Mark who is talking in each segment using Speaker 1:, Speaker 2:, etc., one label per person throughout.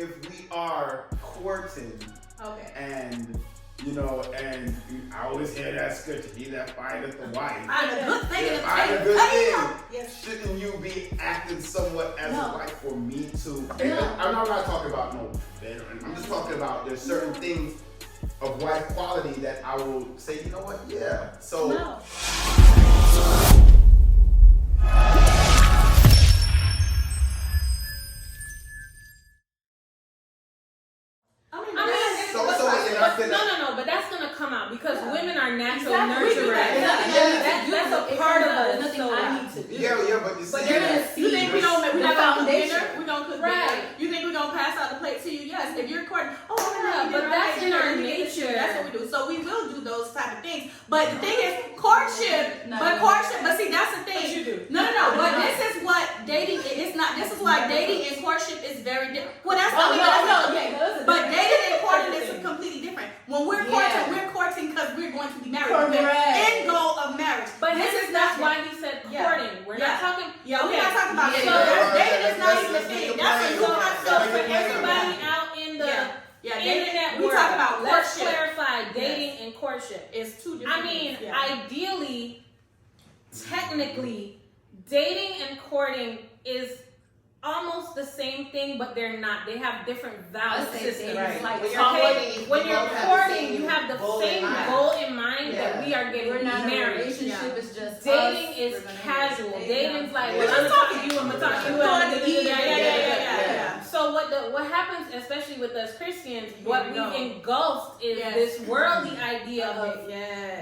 Speaker 1: if we are courting, and and I always hear that scripture, he that findeth the wife.
Speaker 2: Find a good thing.
Speaker 1: Find a good thing. Yes. Shouldn't you be acting somewhat as a wife for me to? I'm not talking about I'm just talking about there's certain things of wife quality that I will say, you know what? Yeah. So. No.
Speaker 3: No, but that's gonna come out because women are natural nurturers. That's a part of us. Nothing I need to do.
Speaker 1: Yeah, but
Speaker 2: they're gonna see. You think we're not gonna cook dinner? We're gonna cook dinner. You think we're gonna pass out the plate to you? Yes. If you're courting,
Speaker 3: but that's in our nature.
Speaker 2: That's what we do. So we will do those type of things. But the thing is, courtship. But see, that's the thing. You do. No. But this is what dating. It's not. This is why dating and courtship is very different. Well, that's but dating and courting is completely different. When we're courting because we're going to be married. End goal of marriage.
Speaker 3: But this is not why he said courting. We're not talking.
Speaker 2: We're not talking about dating. Dating is not even a thing. That's a new concept.
Speaker 3: So for everybody out in the internet
Speaker 2: we
Speaker 3: world,
Speaker 2: talk about
Speaker 3: let's
Speaker 2: courtship.
Speaker 3: Clarify dating and courtship.
Speaker 2: It's two different things.
Speaker 3: Ideally, technically, dating and courting is almost the same thing, but they're not. They have different value systems.
Speaker 4: Right.
Speaker 3: Like
Speaker 4: When
Speaker 3: you're courting, you have the same goal in mind that we are getting married.
Speaker 4: Relationship is just
Speaker 3: dating is casual. Dating's like, well, I'm talking to you, I'm talking to you. Yeah. So what happens, especially with us Christians, what we've engulfed is this worldly idea of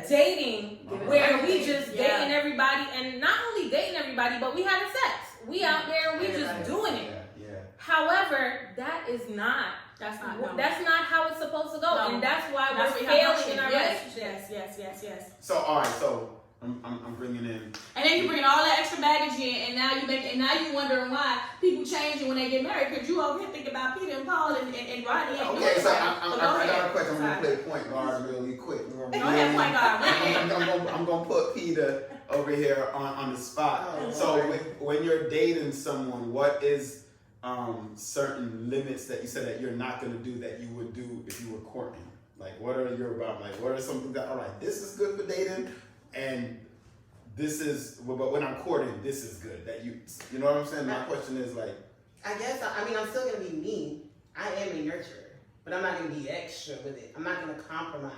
Speaker 3: dating, where we just dating everybody, and not only dating everybody, but we having sex. We out there and we just doing it. However, that's not how it's supposed to go, and that's why we're failing in our relationships.
Speaker 2: Yes.
Speaker 1: So all right, so I'm bringing in,
Speaker 2: and then you bring all that extra baggage in, and now you wondering why people change when they get married because you over here thinking about Peter and Paul and Rodney.
Speaker 1: Okay, so I got a question. I'm gonna play point guard really quick.
Speaker 2: Go ahead, point guard.
Speaker 1: I'm gonna put Peter over here on the spot. So when you're dating someone, what is certain limits that you said that you're not going to do that you would do if you were courting? Like, what are your about? Like, what are some things that, all right, this is good for dating, and this is, but when I'm courting, this is good. That you know what I'm saying? My question is like,
Speaker 5: I guess, I'm still going to be me. I am a nurturer, but I'm not going to be extra with it. I'm not going to compromise.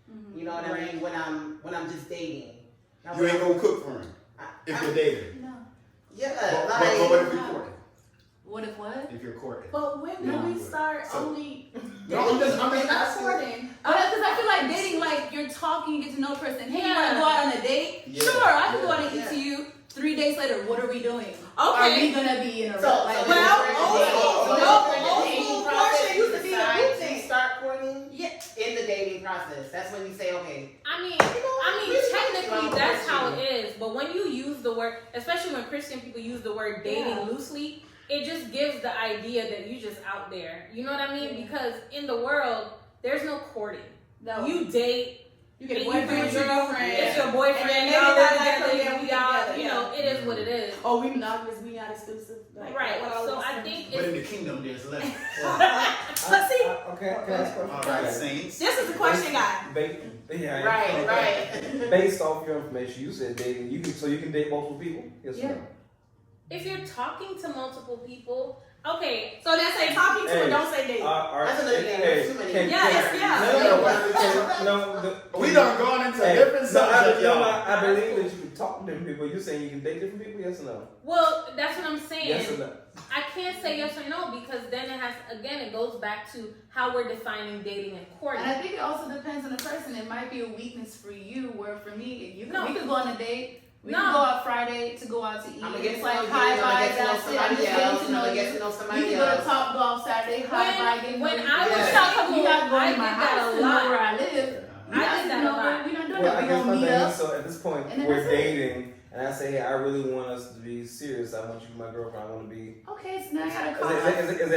Speaker 5: Mm-hmm. You know what I mean? When I'm just dating.
Speaker 1: You ain't gonna cook for him if you're dating.
Speaker 5: No. Yeah,
Speaker 1: but what if you're courting?
Speaker 4: What if what?
Speaker 1: If you're courting.
Speaker 2: But when do we start only?
Speaker 1: No, I'm just asking.
Speaker 2: Courting.
Speaker 4: Because I feel like dating, like you're talking, you get to know a person. Hey, you want to go out on a date? Yeah. Sure, I can go out and eat to you. 3 days later, what are we doing? Okay. Are we gonna be in a old
Speaker 5: school courtship used to be a good thing. Start courting in the dating process. That's when you say, okay.
Speaker 3: I mean, technically that's how it is. But when you use the word, especially when Christian people use the word dating loosely, it just gives the idea that you just out there. You know what I mean? Because in the world, there's no courting. No. You date.
Speaker 2: You get a boyfriend, girlfriend.
Speaker 3: It's your boyfriend.
Speaker 2: And
Speaker 3: y'all
Speaker 2: live
Speaker 3: together. We all, you know, it is what it is.
Speaker 2: Oh, we monogamous. We not exclusive.
Speaker 3: Like, right. So I think.
Speaker 1: But in the kingdom, there's less.
Speaker 2: But see.
Speaker 6: Okay.
Speaker 1: All right, saints.
Speaker 2: This is the question, guy.
Speaker 5: Right.
Speaker 6: Based off your information, you said dating. You can date multiple people. Yes or no?
Speaker 3: If you're talking to multiple people. Okay,
Speaker 2: so then say talking to or don't say dating.
Speaker 5: That's another thing.
Speaker 1: No, we done gone into different subjects.
Speaker 6: I believe that you can talk to different people. You saying you can date different people? Yes or no?
Speaker 3: Well, that's what I'm saying.
Speaker 6: Yes or no?
Speaker 3: I can't say yes or no because then it goes back to how we're defining dating and courting.
Speaker 4: And I think it also depends on the person. It might be a weakness for you, where for me, we could go on a date. We can go out Friday to go out to eat. It's like high five, that's it. I'm just getting to know you. We can go to Top Golf Saturday, high five.
Speaker 3: When I was talking,
Speaker 4: you got to go to my house to know where I live.
Speaker 3: I did that a lot.
Speaker 4: We're not doing
Speaker 6: Well,
Speaker 4: that.
Speaker 6: I
Speaker 4: We're
Speaker 6: guess
Speaker 4: going to
Speaker 6: my
Speaker 4: meet
Speaker 6: thing
Speaker 4: up.
Speaker 6: is, so at this point, we're dating, and I say, hey, I really want us to be serious. I want you to be my girlfriend. I want to be.
Speaker 4: Okay, so now I got to call.
Speaker 6: Is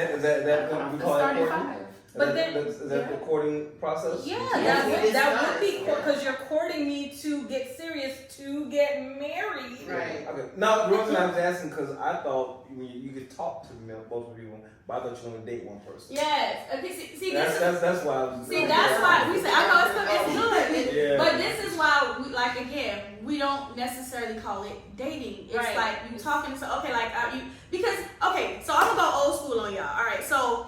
Speaker 6: that what we call it?
Speaker 3: But then
Speaker 6: is that the courting process?
Speaker 3: Yeah,
Speaker 5: Yes,
Speaker 3: that would be
Speaker 5: yeah.
Speaker 3: because you're courting me to get serious, to get married.
Speaker 5: Right.
Speaker 6: Okay. Now the reason I was asking because I thought you could talk to both people, but I thought you were gonna date one person.
Speaker 2: Yes. Okay. See,
Speaker 6: That's why I was.
Speaker 2: See, that's why we say I know it's good,
Speaker 6: Yeah.
Speaker 2: but this is why we like again we don't necessarily call it dating. It's
Speaker 3: Right.
Speaker 2: like you talking to because so I'm gonna go old school on y'all. All right, so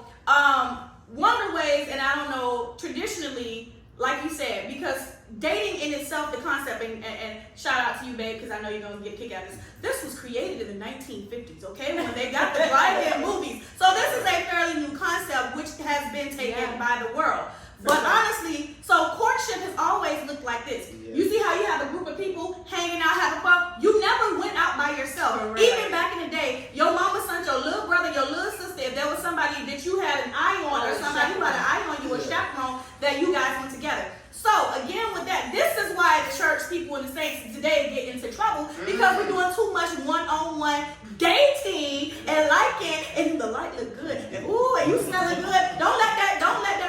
Speaker 2: one of the ways, and I don't know traditionally, like you said, because dating in itself, the concept, and shout out to you, babe, because I know you're gonna get a kick out of this. This was created in the 1950s, okay, when they got the drive-in movies. So this is a fairly new concept which has been taken by the world. But honestly, so courtship has always looked like this.
Speaker 1: Yeah.
Speaker 2: You see how you have a group of people hanging out, having fun. You never went out by yourself.
Speaker 3: Correct.
Speaker 2: Even back in the day, your mama sent your little brother, your little sister, if there was somebody that you had an eye on or somebody who had an eye on you, a chaperone, that you guys went together. So again with that, this is why the church people in the States today get into trouble because we're doing too much one-on-one dating and liking, and the light look good, and ooh, and you smelling good. Don't let that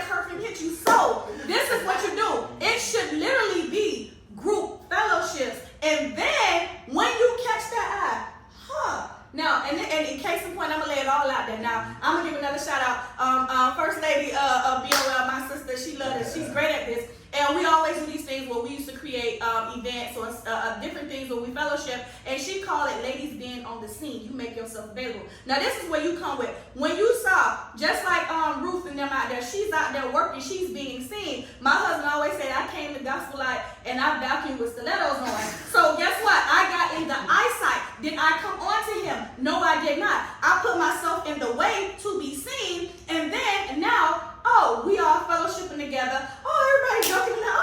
Speaker 2: perfume hit you. So this is what you do. It should literally be group fellowships, and then when you catch that eye, now, and in case in point, I'm gonna lay it all out there. Now, I'm gonna give another shout out. First Lady BOL, my sister, she loves it. She's great at this. And we always do these things where we used to create events or different things where we fellowship. And she called it ladies being on the scene. You make yourself available. Now, this is where you come with. When you saw, just like Ruth and them out there, she's out there working, she's being seen. My husband always said, I came to gospel light and I vacuumed with stilettos on. So guess what? I got in the eyesight. Did I come on to him? No, I did not. I put myself in the way to be seen. And then now, we all fellowshipping together. Everybody joking now.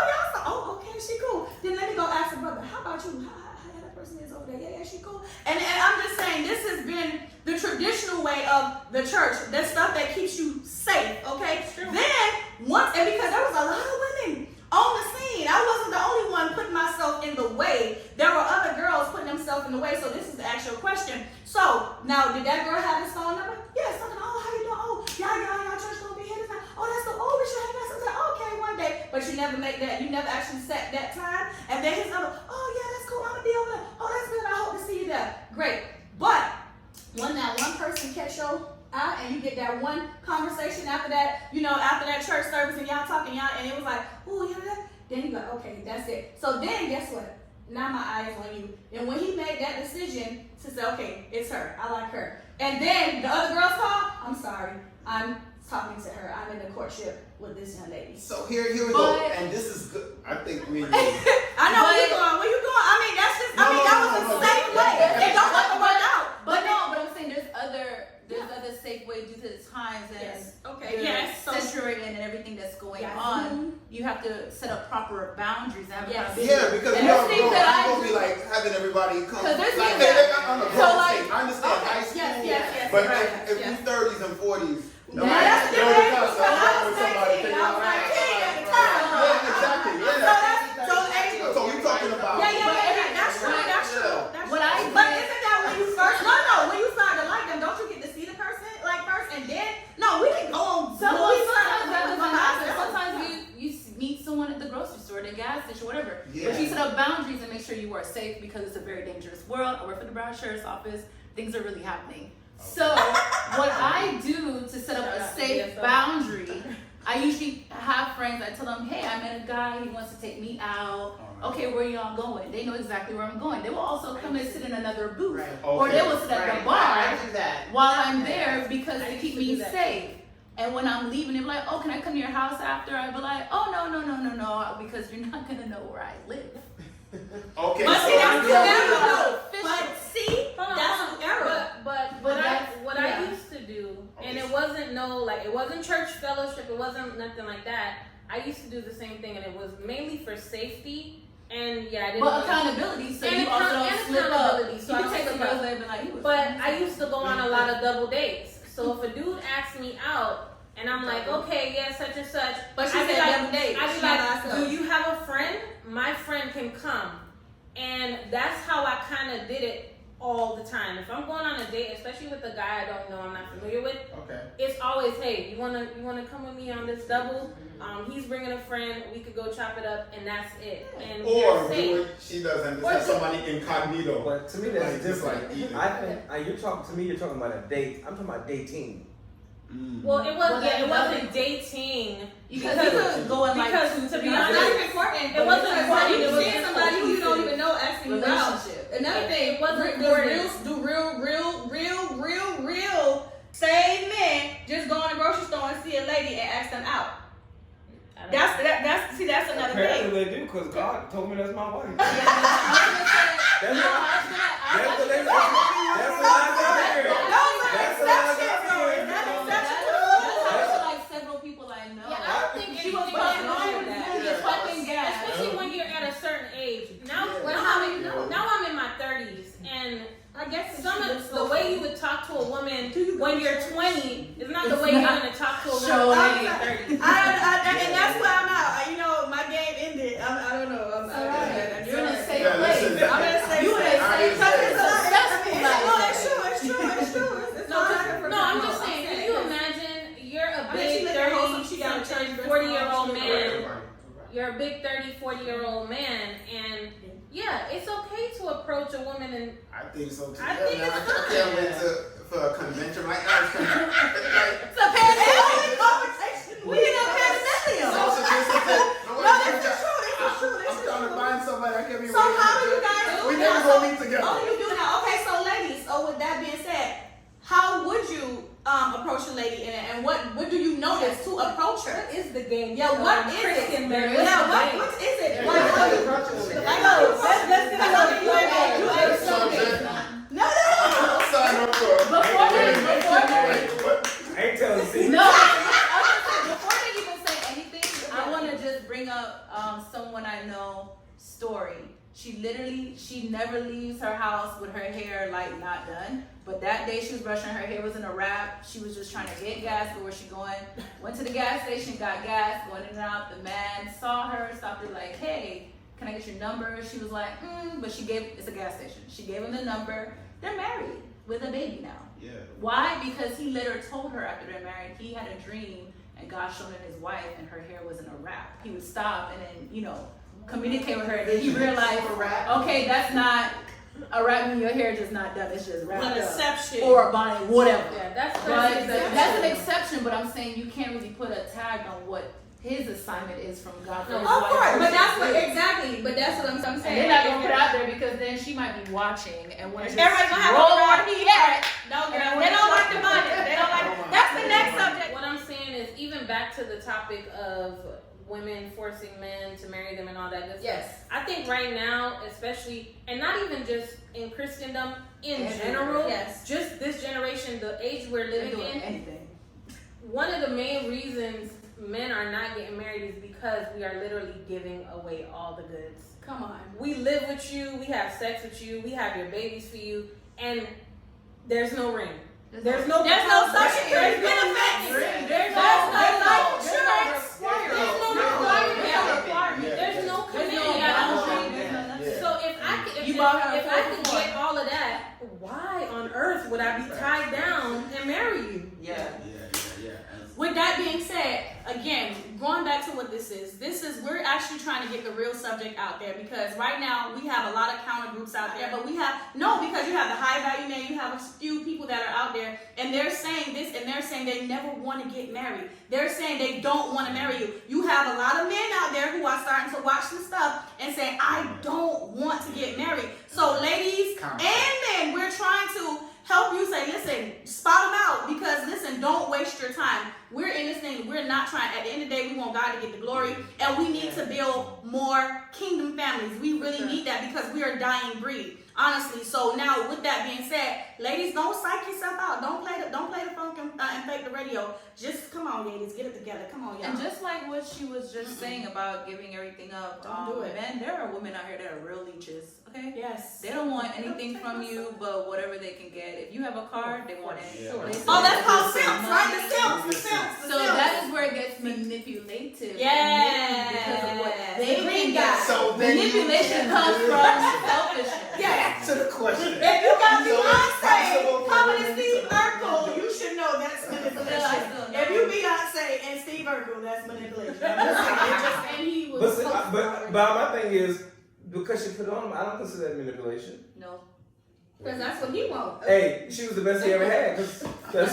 Speaker 2: Okay, she cool. Then let me go ask her brother, how about you? How that person is over there? Yeah, she cool. And I'm just saying, this has been the traditional way of the church. That stuff that keeps you safe, okay? Then, once, and because there was a lot of women on the scene, I wasn't the only one putting myself in the way. There were other girls putting themselves in the way, so this is the actual question. So, now, did that girl have his phone number? Yes. How you doing? Y'all church gonna be here tonight. That's the we should hang out. Okay, one day. But you never make that, you never actually set that time. And then his number, yeah, that's cool. I'm gonna be over there. That's good. I hope to see you there. Great. But when that one person catch your eye and you get that one conversation after that, after that church service and y'all talking, and it was like, then you go, okay, that's it. So then guess what? Now my eye is on you. And when he made that decision to say, okay, it's her. I like her. And then the other girls call, I'm sorry. I'm talking to her. I'm in a courtship with this young lady.
Speaker 1: So here we go. And this is good. I think we.
Speaker 2: I know where you going. Where you going? I mean, that's just. that was a safe way. It don't have to work out.
Speaker 4: But I'm saying there's other safe ways due to the times and censoring and everything that's going on. You have to set up proper boundaries.
Speaker 1: Because we don't gonna be like having everybody come. Like on the I understand high school.
Speaker 2: Yes.
Speaker 1: But if you 30s and 40s.
Speaker 2: No, that's different.
Speaker 1: I was 19 at the time. Yeah, exactly. Yeah. So you talking about?
Speaker 2: Yeah. That's true.
Speaker 4: What I did.
Speaker 2: But isn't that when you first? No. When you start to like them, don't you get to see the person like first and then? No, we can go on.
Speaker 4: Sometimes you meet someone at the grocery store, the gas station, whatever.
Speaker 1: Yeah.
Speaker 4: But you set up boundaries and make sure you are safe because it's a very dangerous world. I work for the Brown Sheriff's Office. Things are really happening. So what I do to set up a safe boundary, I usually have friends. I tell them, hey, I met a guy. He wants to take me out. Okay, where y'all going? They know exactly where I'm going. They will also come and sit in another booth, or they will sit at the bar while I'm there because they keep me safe. And when I'm leaving, they're like, can I come to your house after? I'll be like, no, because you're not gonna know where I live.
Speaker 1: Okay.
Speaker 2: But see, that's the error. But see, that's the error.
Speaker 3: But what I used to do, and it wasn't church fellowship, it wasn't nothing like that. I used to do the same thing, and it was mainly for safety. And I didn't.
Speaker 4: But accountability, so you also don't slip up. So you can take the girls there and be like,
Speaker 3: but I used to go on a lot of double dates. So if a dude asked me out, and I'm like, okay, yeah, such and such.
Speaker 2: But she said double date.
Speaker 3: I'd be like, do you have a friend? My friend can come. And that's how I kind of did it all the time. If I'm going on a date, especially with a guy I don't know, I'm not familiar with,
Speaker 1: Okay.
Speaker 3: it's always, hey, you wanna come with me on this double? He's bringing a friend, we could go chop it up, and that's it. And
Speaker 1: Or
Speaker 3: you're safe.
Speaker 1: do it, she doesn't just have somebody incognito.
Speaker 6: But to me, that's
Speaker 1: Like,
Speaker 6: different.
Speaker 1: just like eating.
Speaker 6: I think you're talking about a date. I'm talking about dating.
Speaker 3: Well, it wasn't.
Speaker 4: Well,
Speaker 3: It wasn't dating.
Speaker 4: Because you could go in like
Speaker 3: because
Speaker 4: 2,
Speaker 3: to
Speaker 4: 3
Speaker 3: be
Speaker 2: It's
Speaker 3: honest,
Speaker 2: not even courting.
Speaker 3: it wasn't
Speaker 2: Because
Speaker 3: courting,
Speaker 2: you
Speaker 3: it was
Speaker 2: seeing
Speaker 3: just
Speaker 2: somebody who you don't
Speaker 3: cohesive
Speaker 2: even know asking you out.
Speaker 4: relationship.
Speaker 2: Another thing,
Speaker 3: it wasn't
Speaker 2: do
Speaker 3: courting.
Speaker 2: real same men just go in the grocery store and see a lady and ask them out. That's another thing.
Speaker 6: Apparently they do, because God told me that's my wife.
Speaker 4: I was gonna say,
Speaker 6: That's
Speaker 4: no,
Speaker 6: what
Speaker 4: I was gonna
Speaker 6: that's what I got here. That's what I got here.
Speaker 4: That's like several people I know.
Speaker 3: Yeah, I don't think
Speaker 4: She was
Speaker 3: anything
Speaker 4: fucking
Speaker 3: wrong
Speaker 4: on
Speaker 3: with that.
Speaker 4: just fucking gas.
Speaker 3: Especially when you're at a certain age. Now I'm in my 30s, and
Speaker 2: I guess
Speaker 3: some of the way you would talk to a woman when you're 20 is not the way you're gonna talk to a woman when you're 30.
Speaker 2: And that's where I'm at. You know, my game ended. I don't know.
Speaker 4: You're in a safe
Speaker 1: Yeah,
Speaker 4: place.
Speaker 1: listen,
Speaker 2: I'm in a safe
Speaker 4: You in a
Speaker 2: place.
Speaker 4: safe place.
Speaker 2: It's true.
Speaker 3: No, I'm just saying, can you imagine you're a big 40-year-old man. You're a big 40-year-old man, and yeah, it's okay to approach a woman and
Speaker 1: I think so too.
Speaker 3: I think
Speaker 1: man,
Speaker 3: it's
Speaker 1: I can't wait for a convention like that.
Speaker 2: It's a pandemic conversation. We in a pandemic.
Speaker 1: I'm trying to find somebody. I can't be.
Speaker 2: So how do you guys do
Speaker 1: We
Speaker 2: that?
Speaker 1: never gonna meet together.
Speaker 2: Oh, you do now. Okay, so ladies. So with that being said, how would you approach a lady and what do you notice to approach her?
Speaker 3: what is the game?
Speaker 2: Yeah, what is
Speaker 3: Christian
Speaker 2: it?
Speaker 3: marriage.
Speaker 2: Yeah, what is it? What
Speaker 5: Let's
Speaker 2: let's get No.
Speaker 1: I'll sign up for.
Speaker 6: I ain't telling you.
Speaker 4: No, I was gonna say, before they even say anything, I want to just bring up someone I know story. She never leaves her house with her hair like not done. But that day she was brushing, her hair was in a wrap. She was just trying to get gas for where she going. Went to the gas station, got gas, going in and out. The man saw her, stopped her like, hey, can I get your number? She was like, but it's a gas station. She gave him the number. They're married with a baby now.
Speaker 1: Yeah.
Speaker 4: Why? Because he later told her after they're married, he had a dream and God showed him his wife and her hair was in a wrap. He would stop and then, communicate with her. And then he realized, okay, that's not a wrap when your hair just not done. It's just wrapped
Speaker 2: An
Speaker 4: up.
Speaker 2: exception.
Speaker 4: Or a bonnet, whatever.
Speaker 3: Yeah, that's
Speaker 4: That's an exception, but I'm saying you can't really put a tag on what his assignment is from God.
Speaker 2: Of course, but that's what I'm saying.
Speaker 4: And they're not gonna put it out there because then she might be watching and when
Speaker 2: Everybody's gonna have
Speaker 4: roll
Speaker 2: a
Speaker 4: where he at.
Speaker 2: No, girl, they don't like the money. They don't like. That's the next subject.
Speaker 3: What I'm saying is, even back to the topic of women forcing men to marry them and all that good stuff.
Speaker 2: Yes.
Speaker 3: I think right now, especially, and not even just in Christendom, in general,
Speaker 2: yes.
Speaker 3: just this generation, the age we're living in,
Speaker 4: Anything.
Speaker 3: one of the main reasons men are not getting married is because we are literally giving away all the goods.
Speaker 2: Come on.
Speaker 3: We live with you, we have sex with you, we have your babies for you, and there's no ring. There's no
Speaker 2: Social Security benefits.
Speaker 3: There's no
Speaker 2: life insurance.
Speaker 3: There's no commitment at all. So if I could get all of that, why on earth would I be tied down and marry you?
Speaker 5: Yeah.
Speaker 2: With that being said, again, going back to what this is we're actually trying to get the real subject out there because right now we have a lot of counter groups out there, but because you have the high value men, you have a few people that are out there and they're saying this and they're saying they never want to get married. They're saying they don't want to marry you. You have a lot of men out there who are starting to watch this stuff and saying, I don't want to get married. So ladies and men, we're trying to help you say, listen, spot them out because listen, don't waste your time. We're in this thing. We're not trying. At the end of the day, we want God to get the glory, and we need to build more kingdom families. We really need that because we are a dying breed, honestly. So now, with that being said, ladies, don't psych yourself out. Don't play the funk and fake the radio. Just come on, ladies, get it together. Come on, y'all.
Speaker 4: And just like what she was just saying about giving everything up,
Speaker 2: Don't do it.
Speaker 4: Man, there are women out here that are real leeches. Okay.
Speaker 2: Yes.
Speaker 4: They don't want anything from you but whatever they can get. If you have a car, they want it.
Speaker 1: Sure.
Speaker 2: That's called simps, right? The simps.
Speaker 4: So that is where it gets manipulative.
Speaker 2: Yeah.
Speaker 4: Because of what
Speaker 2: The
Speaker 4: they
Speaker 2: green
Speaker 4: can
Speaker 2: guy.
Speaker 4: get.
Speaker 1: So then
Speaker 4: Manipulation comes from selfishness.
Speaker 2: Yeah.
Speaker 1: To the question.
Speaker 2: If you got
Speaker 7: circle, that's manipulation. And he was.
Speaker 6: But my thing is, because she put it on him, I don't consider that manipulation.
Speaker 2: No. Because that's what he wants.
Speaker 6: Hey, she was the best he ever had. That's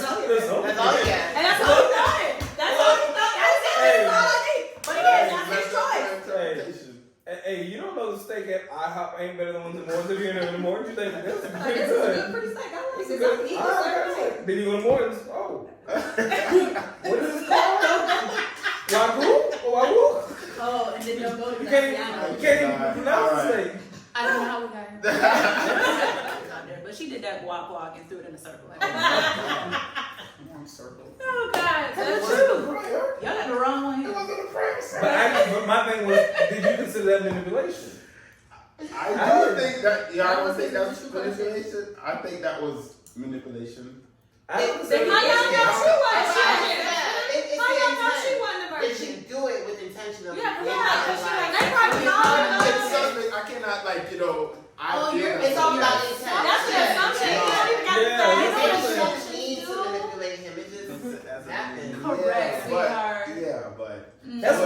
Speaker 6: all he had.
Speaker 5: That's all he had.
Speaker 2: And that's all he wanted. That's all he thought. That's all I need. But again, that's his choice.
Speaker 6: Hey, you don't know the steak at IHOP ain't better than ones in Morton's. If you're in the Morton's, you think that's pretty
Speaker 2: This
Speaker 6: good.
Speaker 2: is a pretty steak. I like
Speaker 6: It's
Speaker 2: this.
Speaker 6: good.
Speaker 2: I'm eating this.
Speaker 6: Then you go to Morton's. Oh. What is this called? Wagyu?
Speaker 7: Oh, and then they'll go to
Speaker 6: You can't even pronounce the steak.
Speaker 4: I don't know how we got here.
Speaker 7: out there, but she did that guac and threw it in a circle.
Speaker 1: One circle.
Speaker 3: Oh God, that's
Speaker 7: Y'all got the wrong one here.
Speaker 6: But my thing was, did you consider that manipulation?
Speaker 1: I do think that. Yeah, I don't think that's manipulation. I think that was manipulation.
Speaker 6: I don't
Speaker 2: How
Speaker 6: consider
Speaker 2: y'all know she wasn't?
Speaker 5: It's
Speaker 2: How
Speaker 5: the
Speaker 2: y'all know she
Speaker 5: intent.
Speaker 2: wasn't a
Speaker 5: Did
Speaker 2: virgin?
Speaker 5: she do it with intention of
Speaker 2: Yeah,
Speaker 5: getting
Speaker 2: yeah,
Speaker 5: out of
Speaker 2: because she
Speaker 5: life?
Speaker 2: like, they probably know.
Speaker 1: It's something I cannot
Speaker 5: It's all about intent.
Speaker 2: That's the assumption. You don't even got to
Speaker 6: Yeah,
Speaker 2: say.
Speaker 5: Maybe
Speaker 6: it's
Speaker 5: she
Speaker 6: like-
Speaker 5: don't need to manipulate him. It just happened.
Speaker 7: Correct, sweetheart.
Speaker 1: Yeah, but
Speaker 6: That's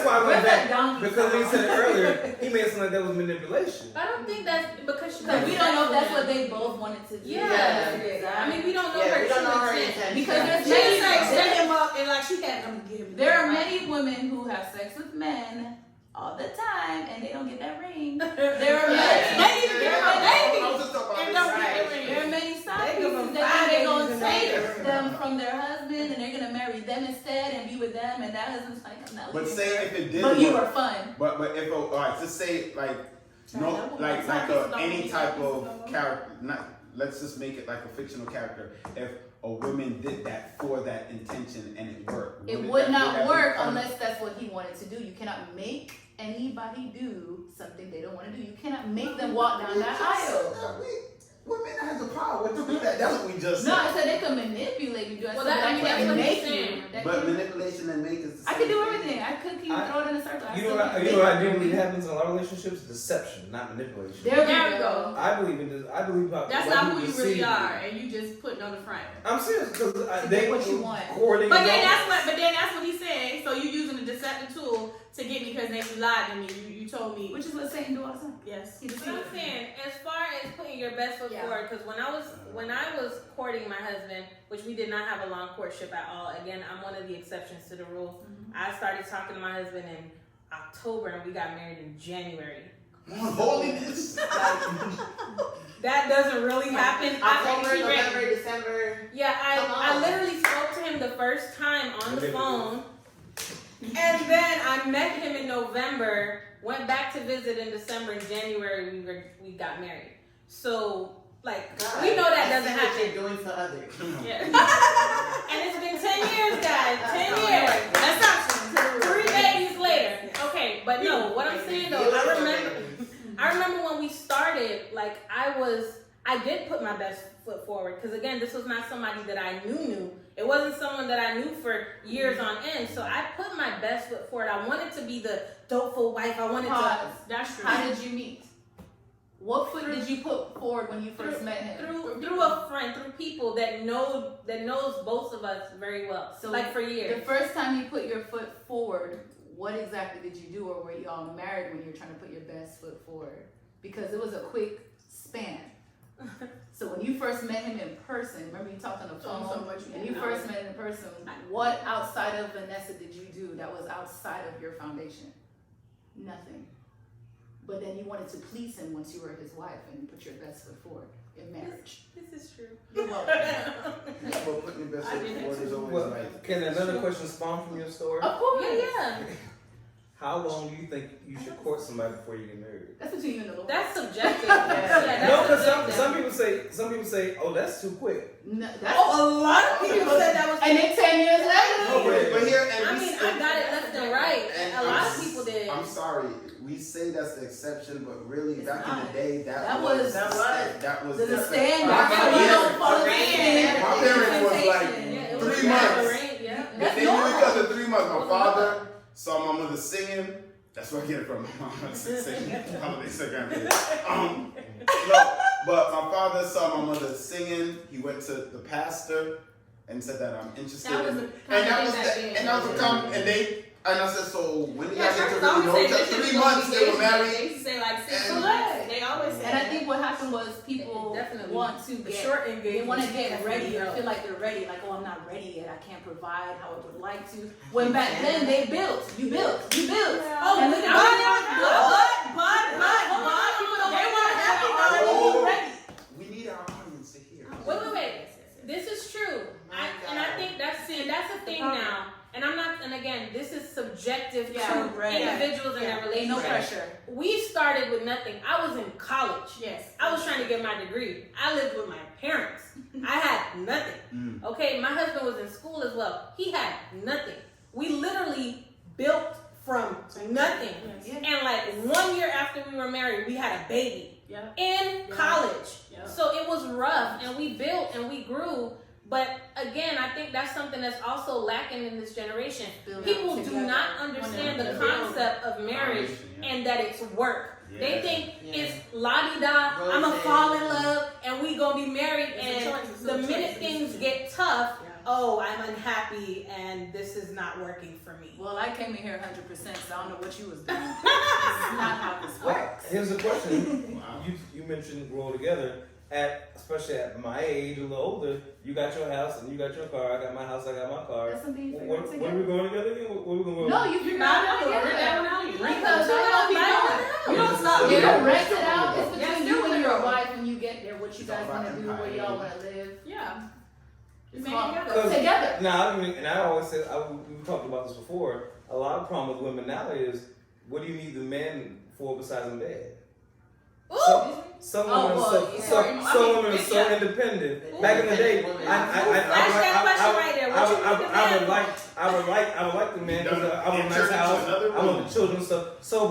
Speaker 6: why I went
Speaker 7: Where's that
Speaker 6: back,
Speaker 7: donkey
Speaker 6: because when he
Speaker 7: from?
Speaker 6: said it earlier, he made something like that was manipulation.
Speaker 3: I don't think that's because she.
Speaker 7: Because we don't know if that's what they both wanted to do.
Speaker 3: Yeah. I mean, we don't know her
Speaker 5: We don't know her
Speaker 3: true
Speaker 5: intent.
Speaker 3: intent.
Speaker 7: Because there's
Speaker 2: She
Speaker 7: many,
Speaker 2: just like set him up and like she can't come get him.
Speaker 7: there are many women who have sex with men all the time and they don't get that ring. There are many.
Speaker 2: They need to get her baby.
Speaker 1: I was just talking
Speaker 2: And
Speaker 1: about
Speaker 2: don't
Speaker 1: this.
Speaker 2: get the ring.
Speaker 7: There are many side
Speaker 2: They give
Speaker 7: pieces
Speaker 2: them
Speaker 7: that
Speaker 2: 5
Speaker 7: they're gonna
Speaker 2: babies and
Speaker 7: take
Speaker 2: they-
Speaker 7: them from their husband and they're gonna marry them instead and be with them and that husband's like, I'm not
Speaker 1: But
Speaker 7: leaving
Speaker 1: say
Speaker 7: her.
Speaker 1: if it did
Speaker 7: But you
Speaker 1: work.
Speaker 7: were fun.
Speaker 1: But if all right, just say like any type of character. Not let's just make it like a fictional character. If a woman did that for that intention and it worked,
Speaker 4: It would not work
Speaker 1: unless.
Speaker 4: unless that's what he wanted to do. You cannot make anybody do something they don't want to do. You cannot make them walk down that aisle.
Speaker 1: Women have the power to do that. That's what we just
Speaker 4: No,
Speaker 1: said.
Speaker 4: I said they can manipulate you.
Speaker 3: Well, that- I mean, that's what he's
Speaker 4: make
Speaker 3: saying.
Speaker 4: you. That
Speaker 1: But
Speaker 4: can-
Speaker 1: manipulation and make is the
Speaker 4: I
Speaker 1: same
Speaker 4: can do
Speaker 1: thing.
Speaker 4: everything. I cook you, throw it in a circle.
Speaker 6: You know what I do believe happens in a lot of relationships? Deception, not manipulation.
Speaker 4: There
Speaker 2: There
Speaker 4: we
Speaker 2: we
Speaker 4: go.
Speaker 2: go.
Speaker 6: I believe in this. I believe how
Speaker 2: That's
Speaker 6: how
Speaker 2: not
Speaker 6: people
Speaker 2: who you
Speaker 6: deceive
Speaker 2: really are, and you just putting on the front.
Speaker 6: I'm serious because
Speaker 4: To
Speaker 6: they
Speaker 4: get what you want.
Speaker 6: courting.
Speaker 2: But then that's what he's saying. So you using a deceptive tool to get me because then you lied to me. You told me.
Speaker 4: Which is what Satan do all the time.
Speaker 2: Yes.
Speaker 4: He
Speaker 3: But
Speaker 4: deceived
Speaker 3: I'm
Speaker 4: me.
Speaker 3: saying, as far as putting your best foot
Speaker 2: Yeah.
Speaker 3: forward, because when I was courting my husband, which we did not have a long courtship at all. Again, I'm one of the exceptions to the rule. I started talking to my husband in October, and we got married in January.
Speaker 1: Holiness.
Speaker 3: That doesn't really happen.
Speaker 5: October,
Speaker 3: He read-
Speaker 5: November, December.
Speaker 3: Yeah,
Speaker 5: Come
Speaker 3: I
Speaker 5: on.
Speaker 3: literally spoke to him the first time on the phone. And then I met him in November, went back to visit in December, and January we got married. So like
Speaker 5: God,
Speaker 3: we know that
Speaker 5: I
Speaker 3: doesn't
Speaker 5: see what
Speaker 3: happen.
Speaker 5: you're doing for others.
Speaker 3: Yeah. And it's been 10 years, guys. 10 years. That's not 3 babies later. Okay, but no, what I'm saying though, I remember when we started, like I did put my best foot forward because again, this was not somebody that I knew. It wasn't someone that I knew for years on end. So I put my best foot forward. I wanted to be the dopeful wife. I wanted
Speaker 4: Pause.
Speaker 3: to.
Speaker 2: That's true.
Speaker 4: How did you meet? What foot did you put forward when you first met him?
Speaker 3: Through a friend, through people that knows both of us very well.
Speaker 4: So
Speaker 3: like for years.
Speaker 4: The first time you put your foot forward, what exactly did you do, or were you all married when you were trying to put your best foot forward? Because it was a quick span. So when you first met him in person, remember you talked on the phone,
Speaker 2: so much
Speaker 4: and you first met him in person, what outside of Vanessa did you do that was outside of your foundation? Nothing. But then you wanted to please him once you were his wife and you put your best foot forward in marriage.
Speaker 3: This is true.
Speaker 4: You're welcome.
Speaker 1: Well, putting your best foot forward is always
Speaker 6: Well,
Speaker 1: right.
Speaker 6: can another question spawn from your story?
Speaker 4: Of course.
Speaker 3: Yeah.
Speaker 6: How long do you think you should court somebody before you get married?
Speaker 4: That's between you and the Lord.
Speaker 3: That's subjective. Yeah,
Speaker 6: No,
Speaker 3: that's
Speaker 6: because some
Speaker 3: subjective.
Speaker 6: people say, oh, that's too quick.
Speaker 4: No, that's,
Speaker 2: Oh, a lot of people said that was.
Speaker 4: and then 10 years later.
Speaker 1: No, but here, and
Speaker 3: I
Speaker 1: we
Speaker 3: mean,
Speaker 1: say-
Speaker 3: I got it left and right.
Speaker 1: and
Speaker 3: A lot of people did.
Speaker 1: I'm sorry, we say that's the exception, but really
Speaker 4: It's
Speaker 1: back in
Speaker 4: not.
Speaker 1: the day,
Speaker 4: That
Speaker 1: that
Speaker 4: was
Speaker 1: was
Speaker 4: the standard.
Speaker 1: My
Speaker 4: So you don't follow the
Speaker 1: parents-
Speaker 4: standard.
Speaker 1: My parents was like
Speaker 4: Temptation.
Speaker 3: Yeah, it
Speaker 1: 3
Speaker 3: was
Speaker 1: months.
Speaker 3: right, yeah.
Speaker 1: If
Speaker 4: That's
Speaker 1: they knew each
Speaker 4: normal.
Speaker 1: other 3 months. My
Speaker 3: Well,
Speaker 1: father saw my mother singing. That's where I get it from. My mother singing. Holiday singing. No, but my father saw my mother singing. He went to the pastor. and said that I'm interested
Speaker 3: That was
Speaker 1: in,
Speaker 3: the
Speaker 1: and that
Speaker 3: kind
Speaker 1: was
Speaker 3: of thing
Speaker 1: and that was a comment, and I said, so when you guys get to
Speaker 2: Sherman's
Speaker 1: really
Speaker 2: always
Speaker 1: know
Speaker 2: said
Speaker 1: each other,
Speaker 2: this
Speaker 1: 3
Speaker 2: is
Speaker 1: months they were
Speaker 2: engagement.
Speaker 1: married.
Speaker 2: They used to say like 6
Speaker 1: And-
Speaker 2: months. They always say
Speaker 4: And I
Speaker 2: that.
Speaker 4: think what happened was people
Speaker 3: Definitely.
Speaker 4: want to
Speaker 3: The
Speaker 4: get
Speaker 3: short
Speaker 4: they
Speaker 3: engagement.
Speaker 4: want to get ready or
Speaker 3: No.
Speaker 4: feel like they're ready. Like, oh, I'm not ready yet. I can't provide how I would like to. When back then they built, you built.
Speaker 2: Oh,
Speaker 4: And look at
Speaker 2: but they weren't happy though.
Speaker 1: Oh.
Speaker 4: ready.
Speaker 1: We need our audience to hear.
Speaker 3: Wait. This is true. And I think that's a thing now. And I'm not, and again, this is subjective to individuals and their
Speaker 4: Ain't
Speaker 3: relationships.
Speaker 4: no pressure.
Speaker 3: We started with nothing. I was in college.
Speaker 2: Yes.
Speaker 3: I was trying to get my degree. I lived with my parents. I had nothing. Okay, my husband was in school as well. He had nothing. We literally built from nothing.
Speaker 2: Yes.
Speaker 3: And like 1 year after we were married, we had a baby in college.
Speaker 2: Yeah.
Speaker 3: So it was rough, and we built and we grew. But again, I think that's something that's also lacking in this generation. People do not understand the concept of marriage and that it's work. They think it's la-di-da, I'ma fall in love, and we gonna be married, and the minute things get tough, oh, I'm unhappy, and this is not working for me.
Speaker 4: Well, I came in here 100%, so I don't know what you was doing. This is not how this works.
Speaker 6: Here's the question. You mentioned grow together. Especially at my age, a little older, you got your house and you got your car. I got my house, I got my car.
Speaker 4: That's something you
Speaker 6: When
Speaker 4: figure out
Speaker 6: are we
Speaker 4: together.
Speaker 6: going together again? Where we going?
Speaker 4: No, you figure out together. Because
Speaker 2: You
Speaker 4: I
Speaker 2: don't
Speaker 4: know
Speaker 2: be doing. You don't stop.
Speaker 4: you
Speaker 2: You
Speaker 4: don't
Speaker 2: don't
Speaker 4: rent it out. It's
Speaker 2: Yes,
Speaker 4: between
Speaker 2: do
Speaker 4: you and
Speaker 2: it.
Speaker 4: your wife when you get there. What you guys
Speaker 1: It's all
Speaker 4: want to
Speaker 1: about
Speaker 4: do, where
Speaker 1: empire.
Speaker 4: y'all want to live.
Speaker 2: Yeah.
Speaker 4: It's
Speaker 2: Made
Speaker 4: called
Speaker 2: together.
Speaker 4: together.
Speaker 6: Now, I mean, and I always say, we talked about this before. A lot of problem with women now is, what do you need the man for besides in bed? Some women are some women are so independent. Back in the day, I would like the man because I want a nice house, I want the children stuff. So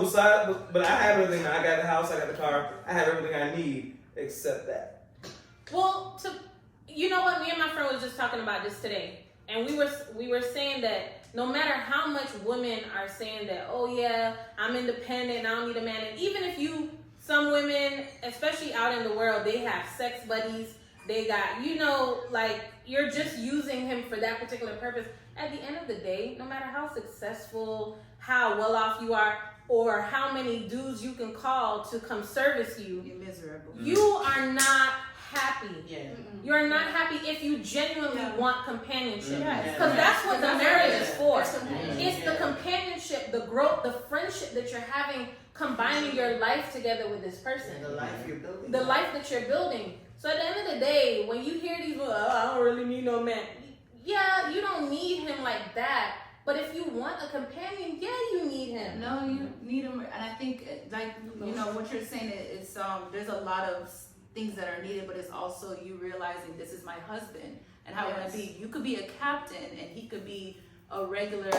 Speaker 6: but I have everything. I got the house, I got the car, I have everything I need except that.
Speaker 3: Well, you know what? Me and my friend was just talking about this today, and we were saying that no matter how much women are saying that, oh yeah, I'm independent, I don't need a man, and even if some women, especially out in the world, they have sex buddies. They got, like, you're just using him for that particular purpose. At the end of the day, no matter how successful, how well off you are, or how many dudes you can call to come service you,
Speaker 4: You're miserable.
Speaker 3: you are not happy.
Speaker 5: Yeah.
Speaker 3: You're not happy if you genuinely want companionship.
Speaker 2: Yes.
Speaker 3: Because that's what the marriage is for.
Speaker 2: Yeah.
Speaker 3: It's the companionship, the growth, the friendship that you're having, combining your life together with this person.
Speaker 5: And the life you're building.
Speaker 3: The life that you're building. So at the end of the day, when you hear these, I don't really need no man. Yeah, you don't need him like that. But if you want a companion, yeah, you need him.
Speaker 4: No, you need him, and I think what you're saying is there's a lot of things that are needed, but it's also you realizing this is my husband and how I want to be. You could be a captain and he could be a regular,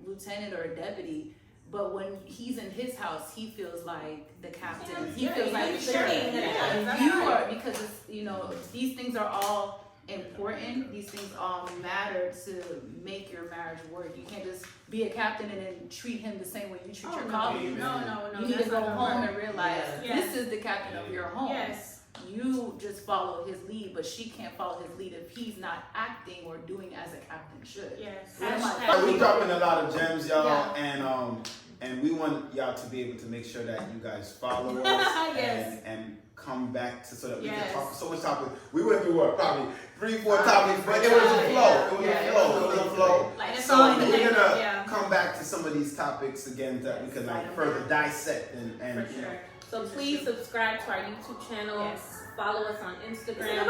Speaker 4: lieutenant or a deputy. But when he's in his house, he feels like the captain. He feels like the sheriff. And you are, because it's, these things are all important. These things all matter to make your marriage work. You can't just be a captain and then treat him the same way you treat your colleagues.
Speaker 2: No.
Speaker 4: You need to go home and realize
Speaker 2: Yes.
Speaker 4: this is the captain of your home.
Speaker 2: Yes.
Speaker 4: You just follow his lead, but she can't follow his lead if he's not acting or doing as a captain should.
Speaker 2: Yes.
Speaker 4: What am I
Speaker 1: We're
Speaker 4: talking
Speaker 1: dropping a lot of gems, y'all,
Speaker 4: Yeah.
Speaker 1: and we want y'all to be able to make sure that you guys follow us
Speaker 2: Yes.
Speaker 1: and come back to so that we
Speaker 2: Yes.
Speaker 1: can talk so much topics. We went through probably 3-4 topics, but it was a flow. It was a flow.
Speaker 2: Like it's
Speaker 1: So
Speaker 2: all in the
Speaker 1: we're
Speaker 2: name.
Speaker 1: gonna
Speaker 2: Yeah.
Speaker 1: come back to some of these topics again that we can further dissect and
Speaker 2: For sure.
Speaker 3: So please subscribe to our YouTube channel.
Speaker 2: Yes.
Speaker 3: Follow us on Instagram.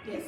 Speaker 2: Yes.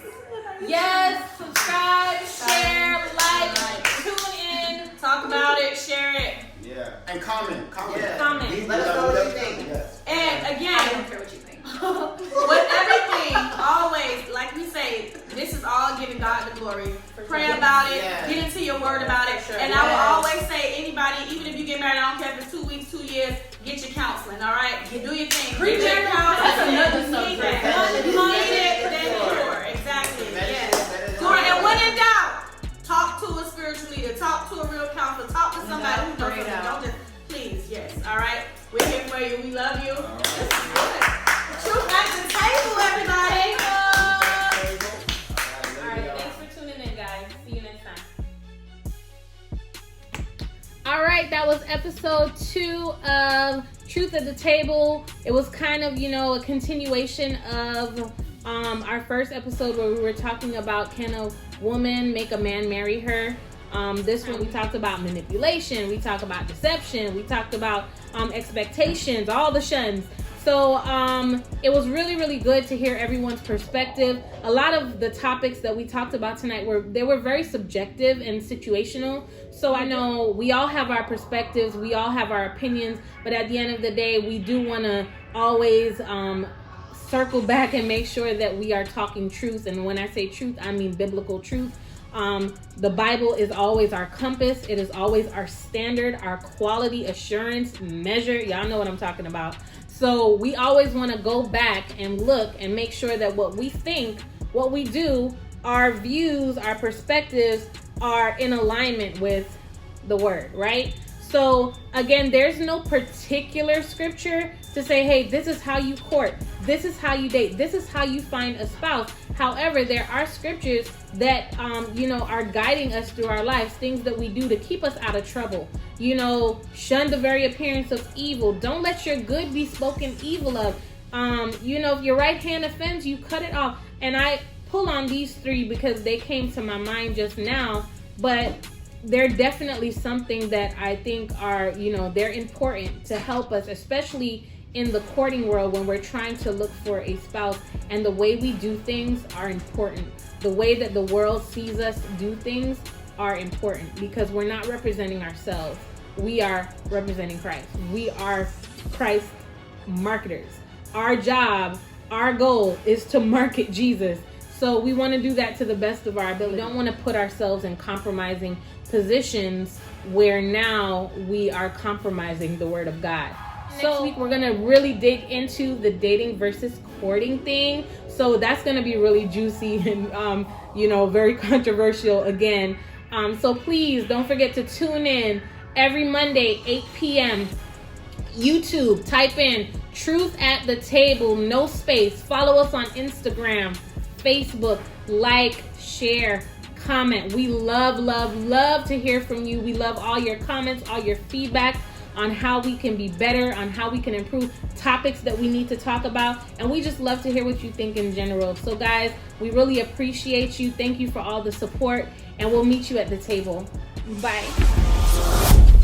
Speaker 3: Yes, subscribe, share, like, tune in,
Speaker 2: Talk about it, share it.
Speaker 1: yeah, and comment.
Speaker 5: Yeah.
Speaker 3: comment.
Speaker 5: Let us know what you think.
Speaker 1: Yes.
Speaker 2: And
Speaker 4: I
Speaker 2: again,
Speaker 4: don't care what you think.
Speaker 2: with everything, always, like we say, this is all giving God the glory. Pray about it,
Speaker 5: Yeah.
Speaker 2: get into your word about it.
Speaker 3: Sure.
Speaker 2: And I will always say, anybody, even if you get married, I don't care if it's 2 weeks, 2 years, get your counseling, all right? You do your thing. Get your counseling.
Speaker 4: That's another
Speaker 2: You need
Speaker 4: subject.
Speaker 2: that. You need it, then cure. Exactly. Yes. Cure. And when in doubt, talk to a spiritual leader, talk to a real counselor, talk to somebody who knows
Speaker 4: Pray it
Speaker 2: something.
Speaker 4: out.
Speaker 2: Don't just, please, yes, all right? We're here for you. We love you. This is good. Truth at the table, everybody.
Speaker 3: All right. episode 2 of Truth at the Table. It was kind of, a continuation of our first episode where we were talking about, can a woman make a man marry her? This one we talked about manipulation, we talked about deception, we talked about expectations, all the shuns. So it was really, really good to hear everyone's perspective. A lot of the topics that we talked about tonight were very subjective and situational. So I know we all have our perspectives, we all have our opinions, but at the end of the day, we do want to always circle back and make sure that we are talking truth. And when I say truth, I mean biblical truth. The Bible is always our compass. It is always our standard, our quality assurance measure. Y'all know what I'm talking about. So we always want to go back and look and make sure that what we think, what we do, our views, our perspectives are in alignment with the word, right? So again, there's no particular scripture to say, hey, this is how you court, this is how you date, this is how you find a spouse. However, there are scriptures that, are guiding us through our lives, things that we do to keep us out of trouble. Shun the very appearance of evil. Don't let your good be spoken evil of. If your right hand offends you, cut it off. And I pull on these 3 because they came to my mind just now, but they're definitely something that I think are, they're important to help us, especially in the courting world when we're trying to look for a spouse. And the way we do things are important. The way that the world sees us do things are important because we're not representing ourselves. We are representing Christ. We are Christ marketers. Our job, our goal is to market Jesus. So we want to do that to the best of our ability. We don't want to put ourselves in compromising positions where now we are compromising the word of God. Next week, we're going to really dig into the dating versus courting thing. So that's going to be really juicy and, very controversial again. So please don't forget to tune in every Monday, 8 p.m. YouTube, type in Truth at the Table, no space. Follow us on Instagram, Facebook, like, share, comment. We love, love, love to hear from you. We love all your comments, all your feedback on how we can be better, on how we can improve, topics that we need to talk about. And we just love to hear what you think in general. So guys, we really appreciate you. Thank you for all the support, and we'll meet you at the table. Bye.